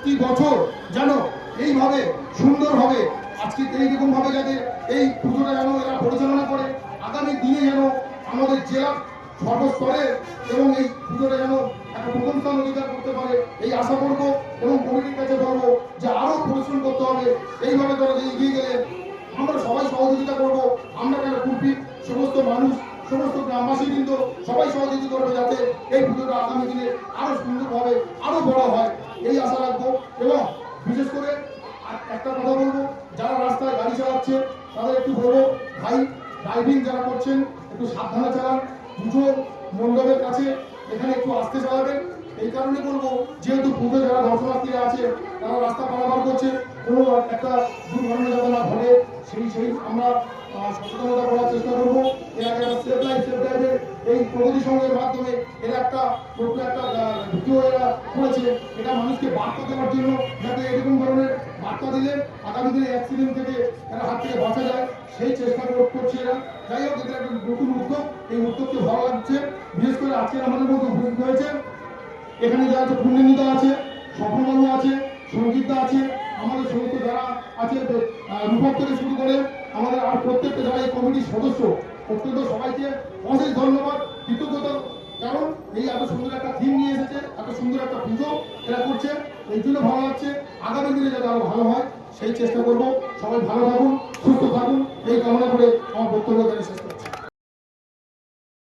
প্রতি বছর যেন এইভাবে সুন্দরভাবে আজকে এইরকম ভাবে যাতে এই পুজোটা যেন এরা পরিচালনা করে, আগামী দিনে যেন আমাদের জেলা সর্বস্তরে এবং এই পুজোটা যেন একটা প্রথম স্থান অধিকার করতে পারে এই আশা করবো। এবং কমিটির কাছে বলবো যে আরো পরিশ্রম করতে হবে, এইভাবে তারা এগিয়ে গেলে আমরা সবাই সহযোগিতা করবো। আমরা কেন কুলপি সমস্ত মানুষ সমস্ত গ্রামবাসী কিন্তু সবাই সহযোগিতা করবে যাতে এই পুজোটা আগামী দিনে আরো সুন্দরভাবে আরো বড় হয়, এই আশা রাখবো। এবং বিশেষ করে একটা কথা বলবো, যারা রাস্তায় গাড়ি চালাচ্ছে তাদের একটু বলবো, ভাই ড্রাইভিং যারা করছেন একটু সাবধানে চালান, পুজো মণ্ডপের কাছে এখানে একটু আস্তে চালাবেন। এই কারণে বলবো, যেহেতু পুজো যারা দর্শনার্থীরা আছে তারা রাস্তা পারাপার করছে, কোনো একটা দুর্ঘটনা যাতে না ঘটে সেই আমরা সচেতনতা করার চেষ্টা করবো। এর আগে সেফ লাইফের এই প্রগতি সংঘের মাধ্যমে এরা একটা ভিডিও এরা করেছে, এটা মানুষকে বার্তা দেওয়ার জন্য, যাতে এরকম ধরনের বার্তা দিলে আগামী দিনে অ্যাক্সিডেন্ট থেকে এরা হাত থেকে বাঁচা যায়, সেই চেষ্টা করছে এরা। যাই হোক, এদের একটা নতুন উদ্যোগ, এই উদ্যোগকে ভালো লাগছে। বিশেষ করে আজকে আমাদের মধ্যে উপস্থিত হয়েছে এখানে যারা আছে, পুণ্যনিতা আছে, স্বপ্নবাবু আছে, সঙ্গীতা আছে, আমাদের সমস্ত যারা আছে রূপক থেকে শুরু করে আমাদের আর প্রত্যেকটা যারা এই কমিটির সদস্য, প্রত্যেকটা সবাইকে অশেষ ধন্যবাদ, কৃতজ্ঞতা। কারণ এই এত সুন্দর একটা থিম নিয়ে এসেছে, এত সুন্দর একটা পুজো এরা করছে, এই জন্য ভালো লাগছে। আগামী দিনে যাতে আরো ভালো হয় সেই চেষ্টা করবো। সবাই ভালো থাকুন, সুস্থ থাকুন, এই কামনা করে আমার বক্তব্য শেষ করছি।